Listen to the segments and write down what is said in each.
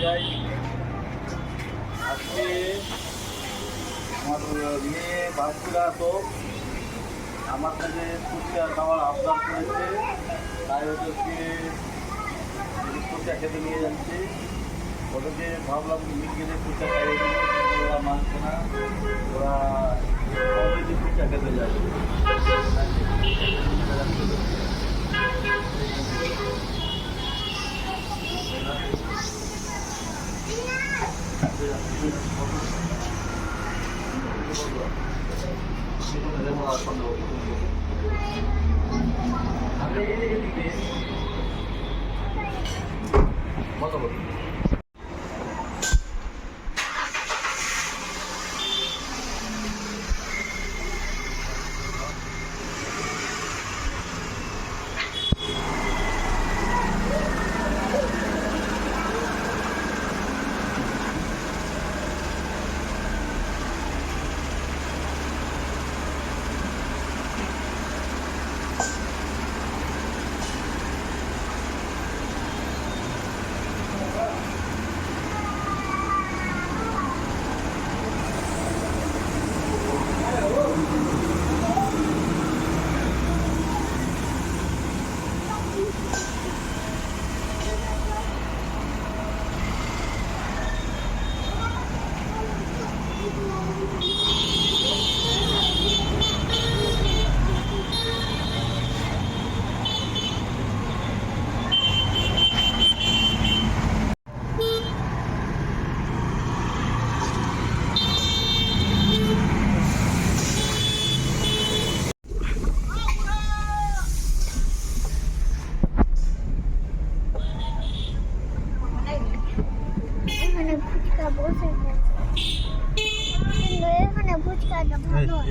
যাই। আজকে আমার মেয়ে বাচ্চারা তো আমার কাছে ফুচকা খাওয়ার আবদার করেছে, তাই ওদেরকে ফুচকা খেতে নিয়ে যাচ্ছি। ওদেরকে ভাবলাম মিলকে ফুচকা খাইয়ে দিল, ওরা মানছে না, ওরা অলরেডি ফুচকা খেতে যায়।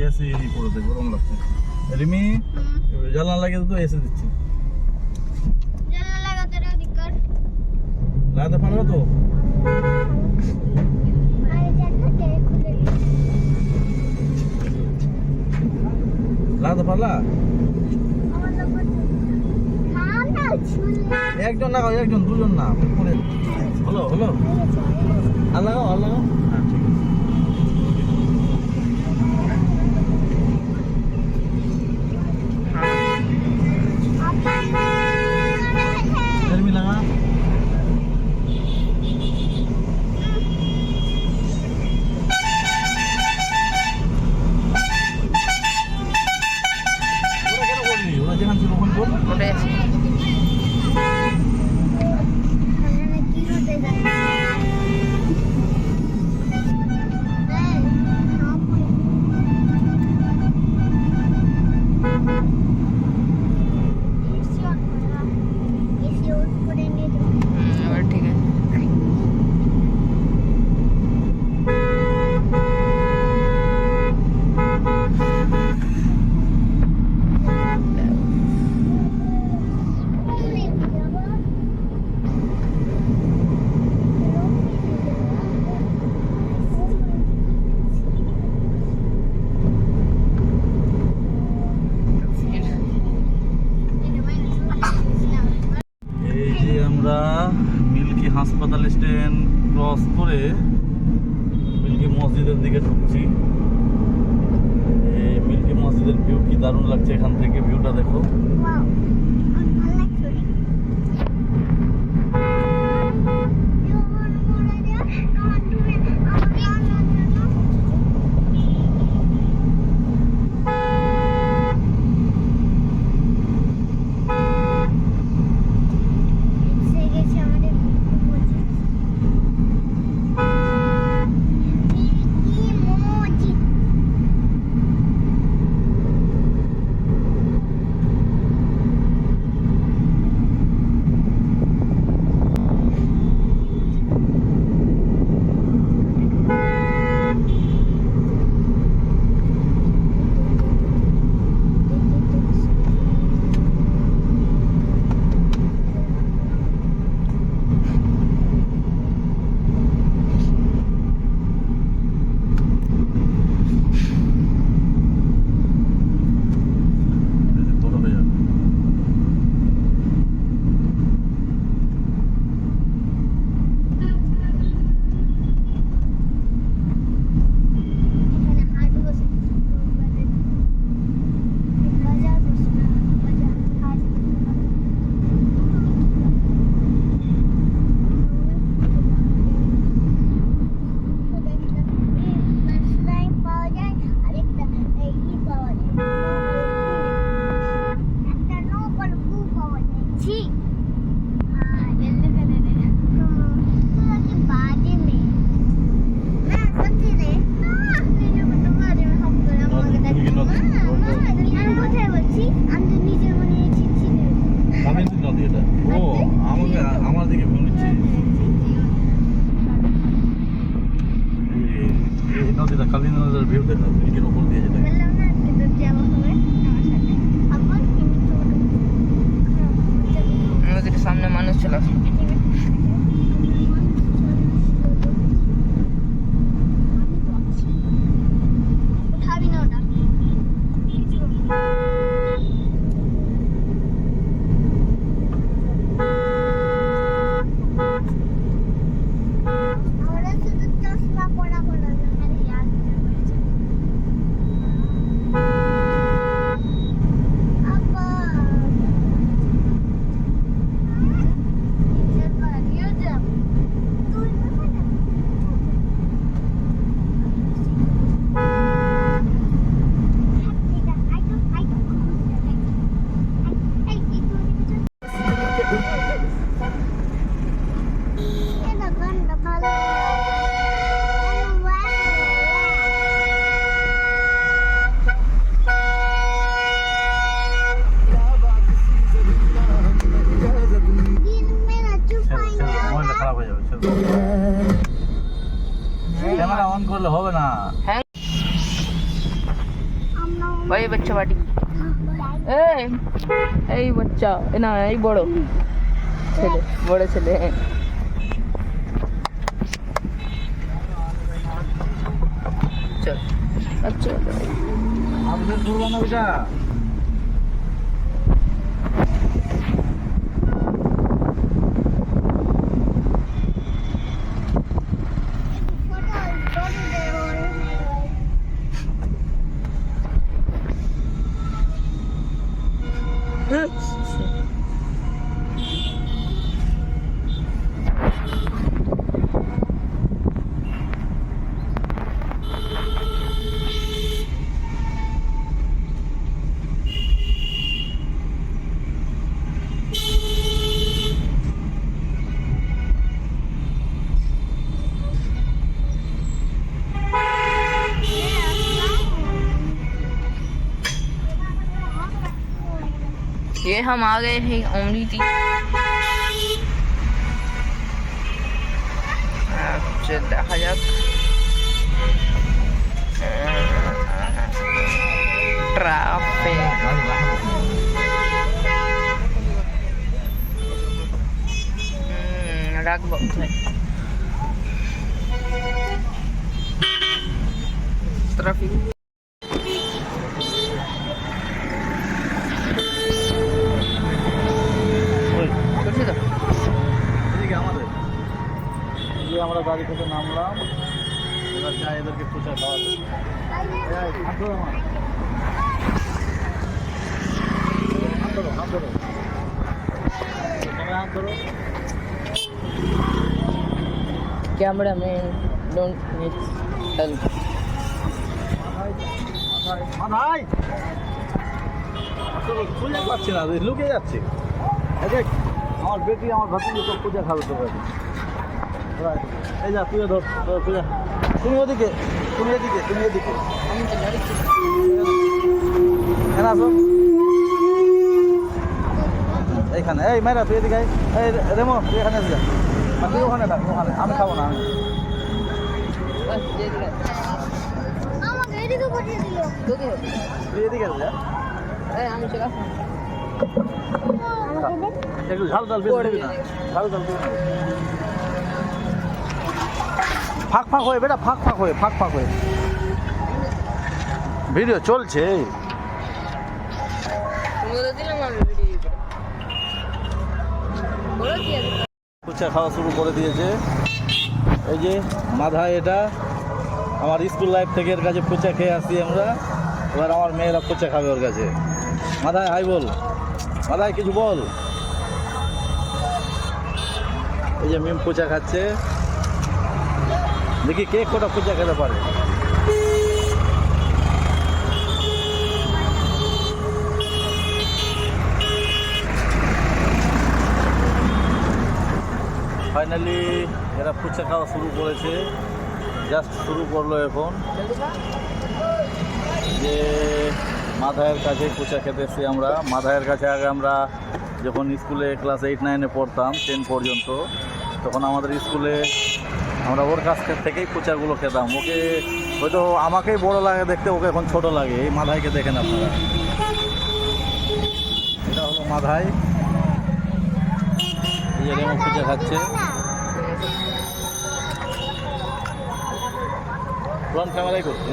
এসি পড়েছে, গরম লাগছে। রিমি জানলা লাগিয়ে তো এসে দিচ্ছি। লাগাতে পারবো তো? লাগাতে পারলা? একজন লাগাও, একজন, দুজন না। হলো হলো, আর লাগাও, আর লাগাও। হ্যাঁ ঠিক আছে। লাগা কেন করলি? ওরা যেখান ছিল ওখানে বল। মিল্কি হাসপাতাল স্ট্যান্ড ক্রস করে মিল্কি মসজিদের দিকে ঢুকছি। এই মিল্কি মসজিদের ভিউ কি দারুণ লাগছে, এখান থেকে ভিউটা দেখো। ক্যামেরা অন করলে হবে না। হ্যাঁ ভাই বাচ্চা বাটি এই বাচ্চা না এই বড় ছেলে চল আচ্ছা আমাদের ঘুরবো না ওইটা। ये हम आ गए हैं अमृति। দেখা যাক ট্রাফিক রাখবো ট্রাফিক আমরা গাড়ি থেকে নামলাম, এবার যাই এদেরকে ফুচকা খাওয়াতে। Camera man don't need help. খুঁজে পাচ্ছি না, লুকিয়ে যাচ্ছে। আমার বেটি আমার ভাতিজি তো পূজা খাবে তো। এই যা তুই ধর পূজা, তুমি ওদিকে তুমি এদিকে আসো এইখানে। এই মেয়েরা তুই এদিকে, এই রেমো তুই এখানে এসে যা, তুই ওখানে থাক, ওখানে আমি খাবো না। তুই এদিকে এসে যা, একটু ঝাল ঝাল বেশি না, ঝাল ঝাল ফাঁক হয়ে বেটা, ফাঁক হয়ে ভিডিও চলছে। ফুচকা খাওয়া শুরু করে দিয়েছে। এই যে মাথায়, এটা আমার স্কুল লাইফ থেকে এর কাছে ফুচকা খেয়ে আসছি আমরা। এবার আমার মেয়েরা ফুচকা খাবে ওর কাছে। মাথায় হাই বল, মাথায় কিছু বল। এই যে মিম ফুচকা খাচ্ছে, দেখি কে কটা ফুচকা খেতে পারে। ফাইনালি এরা ফুচকা খাওয়া শুরু করেছে, জাস্ট শুরু করলো এখন। যে মাধায়ের কাছে ফুচকা খেতে এসেছি আমরা। মাধায়ের কাছে আগে আমরা যখন স্কুলে ক্লাস 8-9-এ পড়তাম, 10 পর্যন্ত, তখন আমাদের স্কুলে আমরা ওর কাছ থেকেই ফুচকাগুলো খেতাম। ওকে হয়তো আমাকেই বড় লাগে দেখতে, ওকে এখন ছোট লাগে। এই মাধাইকে দেখেন আপনারা, এটা হলো মাধাই। এই যে রেমো ফুচকা খাচ্ছে, ফ্রন্ট ক্যামেরাই করছে।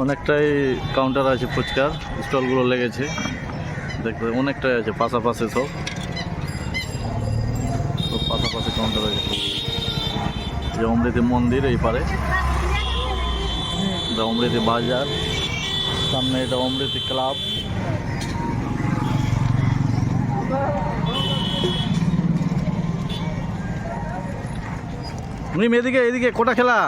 অনেকটাই কাউন্টার আছে, ফুচকার স্টলগুলো লেগেছে, দেখতে অনেকটাই আছে, পাশাপাশি সব পাশাপাশি কাউন্টার আছে। যে অমৃতি মন্দির এই পারে, এটা অমৃতি বাজার, সামনে এটা অমৃতি ক্লাব। এদিকে কোটা খেলা।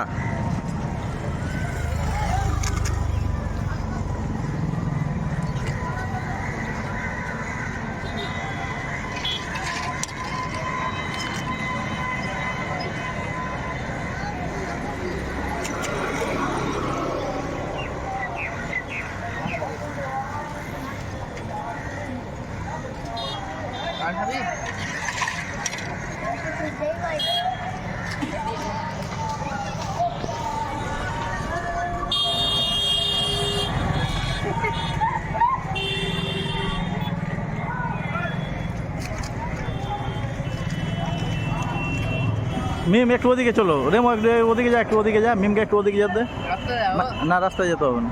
মিম একটু ওদিকে চলো, রেমো একটু ওদিকে যা, একটু ওদিকে যা, মিমকে একটু ওদিকে যেতে। রাস্তায় যাবো? না রাস্তায় যেতে হবে না।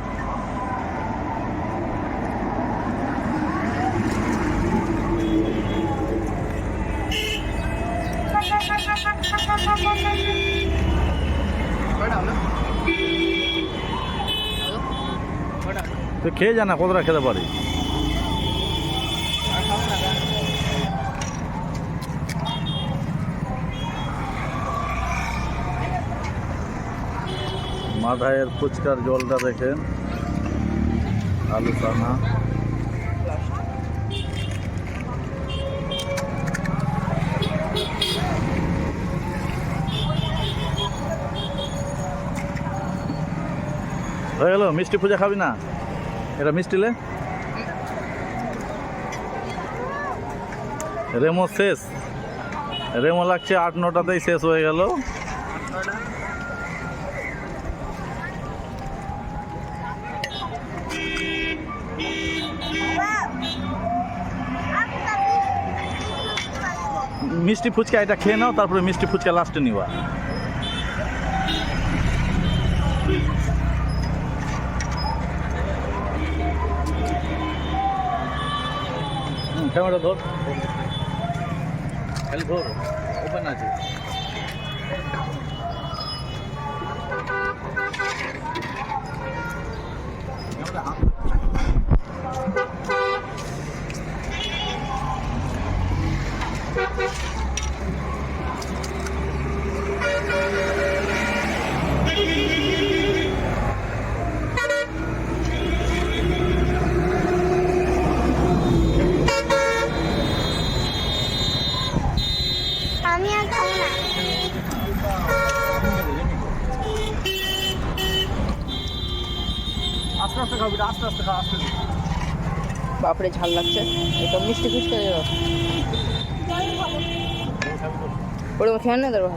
কটা হলো? কটা? তুই খেয়ে যা না, কতটা খেতে পারি। আর খাবো না কেন? মাথায়ের ফুচকার জলটা দেখেন, আলু চানা। হয়ে গেল, মিষ্টি পূজা খাবি না? এটা মিষ্টিলে রেমো শেষ, রেমো লাগছে 8-9টাতেই শেষ হয়ে গেল। মিষ্টি ফুচকা এটা খেয়ে নাও, তারপরে মিষ্টি ফুচকা লাস্টে নিবা। ক্যামেরা ধর, খালি ধর, ওপেন আছে। আমি আর খাবো না। আস্তে আস্তে খাবি, আস্তে আস্তে খা, আস্তে। বাপরে ঝাল লাগছে। এটা মিষ্টি ফুচকা দেবো। ওটা খেয়ে না দেবো।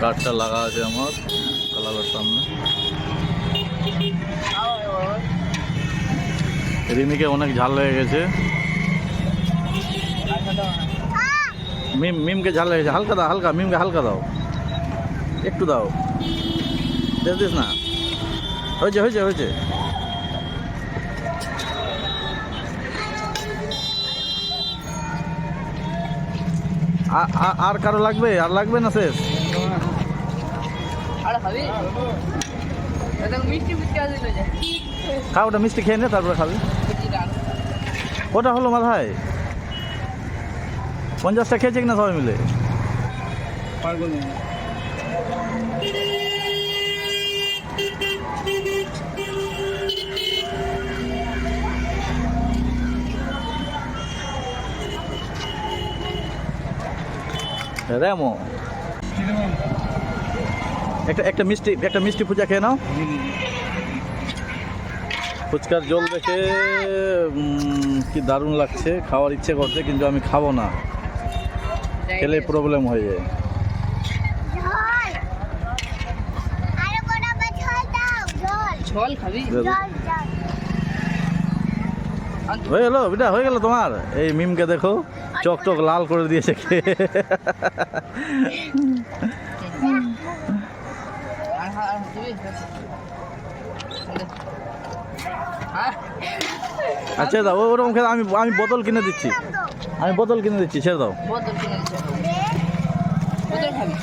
কাঠটা লাগা আছে আমার কালারের সামনে। রিমিকে অনেক ঝাল লেগে গেছে, মিমকে ঝাল লেগেছে। হালকা দাও, হালকা, মিমকে হালকা দাও, একটু দাও, দিস না। হয়েছে হয়েছে হয়েছে। আর কারো লাগবে? আর লাগবে না, শেষ? আর খাবি? এটা মিষ্টি ফুচকা দিল যে। খা, ওটা মিষ্টি খেয়ে নে, তারপরে খাবি। ওটা হলো মাথায় 50টা খেয়েছে কিনা সবাই মিলে? রেমো একটা মিষ্টি ফুচকা খেয়ে নাও। ফুচকার জল দেখে কি দারুণ লাগছে, খাওয়ার ইচ্ছে করছে, কিন্তু আমি খাবো না, খেলে প্রবলেম হয়ে যায়। ঝোল খাবি? হয়ে গেল বেটা, হয়ে গেল তোমার। এই মিমকে দেখো, চোখ টোক লাল করে দিয়েছে খেয়ে। আচ্ছা দাও, ওরকম খেলে আমি বোতল কিনে দিচ্ছি, ছেড়ে দাও। বোতল কিনে দিচ্ছে। বোতল খাবি?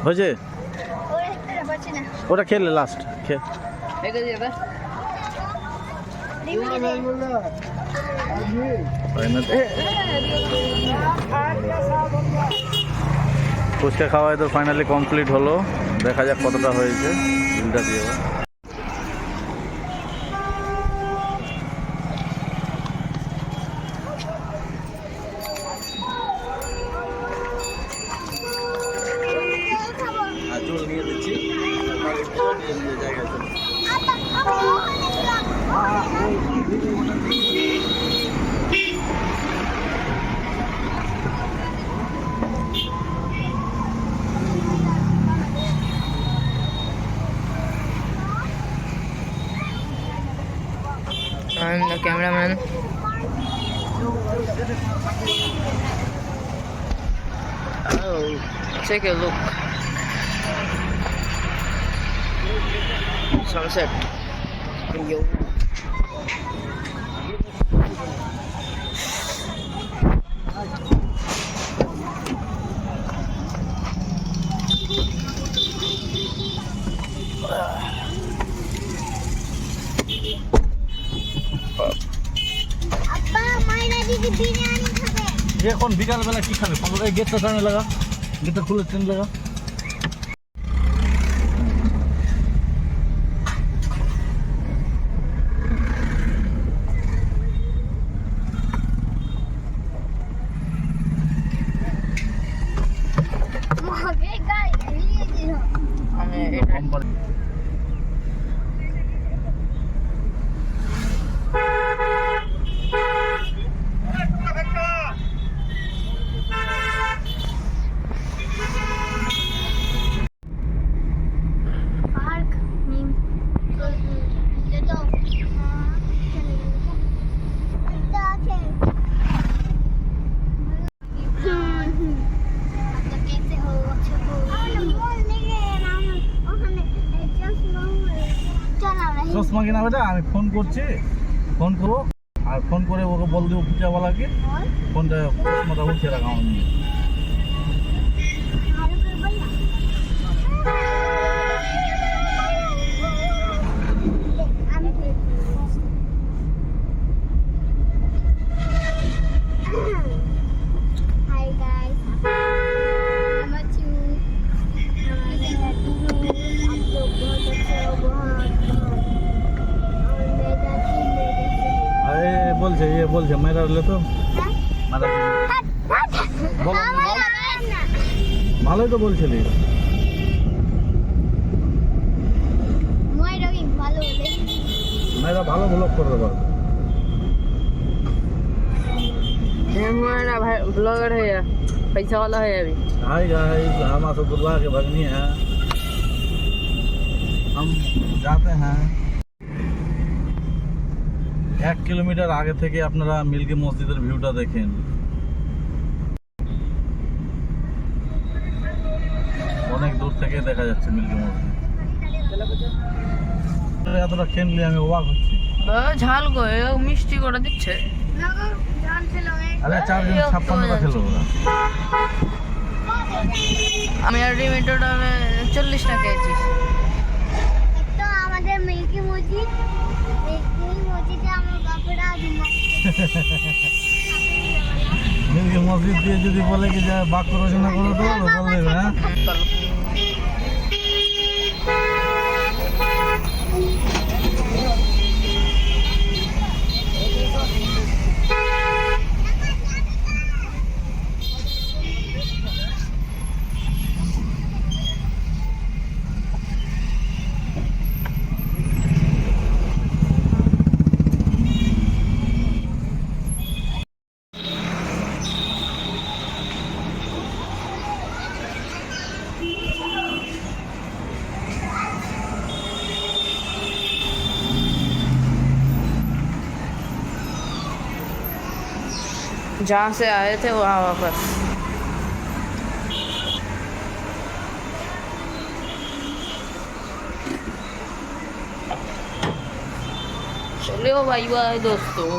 হয়েছে, ওটা খেলে লাস্ট খেয়ে। রেখে দিয়ে দে। ফুচকা খাওয়াই তো ফাইনালি কমপ্লিট হলো, দেখা যাক কতটা হয়েছে, বিলটা দিয়ে। জল নিয়ে দিচ্ছি, জায়গায় cameraman. Oh, take a look. Sunset. Yo. আব্বা মাইনা দিদি বিরিয়ানি খাবে। এখন বিকালবেলা কি খাবে? এই গেটটা টানে লাগা, গেটটা খুলে ট্রেন লাগা। মগে গাড়ি নিয়ে দিল। আমি এটা পার্ক নিম ये तो এটা আছে আচ্ছা कैसे हो अच्छा हो बोल नहीं नाम ওখানে চশমা চলা रही চশমা কিনা বেটা, আমি ফোন করছি, ফোন করবো আর ফোন করে ওকে বল দেবো পূজাওয়ালাকে और ফোনটা চশমাটা উঠিয়ে রাখা আমার নিয়ে। हाल कर बोला हाय गाइस नमस्ते आप लोग बहुत अच्छे हो बहुत और मैं जाती मेरे আরে বলছে বলছে মেয়েরা হলে তো মারা বল ভালোই তো বলছিলি। মেয়েরা ভালো ব্লগ করতে পারবে। हमारा भाई ब्लॉगर है यार, पैसा वाला है अभी। हाय गाइस, हम असदुल्लाह के भगनी हैं, हम जाते हैं 1 কিলোমিটার আগে থেকে আপনারা মিল্কি মসজিদের ভিউটা দেখেন। অনেক দূর থেকে দেখা যাচ্ছে মিল্কি মসজিদ। এতটা ফ্রেন্ডলি আমি অবাক হচ্ছি। ঝাল গো মিষ্টি করে দিচ্ছে। আরে 4 জন 56টা খেলো ওরা। আমি আলটিমেটটা 40 টাকা খেয়েছি। তো আমাদের মিল্কি মসজিদে আমার বাপরা মিল্কি মসজিদ দিয়ে যদি বলে কি যে বাক্য রচনা করে দেবো বলে দেবে। হ্যাঁ जहाँ से आए थे वहाँ वापस। चलो बाय बाय दोस्तों।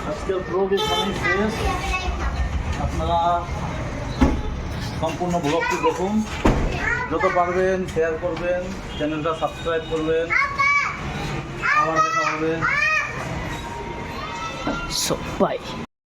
আজকের ব্লগ এখানেই শেষ। আপনারা সম্পূর্ণ ব্লগটি দেখুন, যত পারবেন শেয়ার করবেন, চ্যানেলটা সাবস্ক্রাইব করবেন। আবার দেখা হবে। So bye.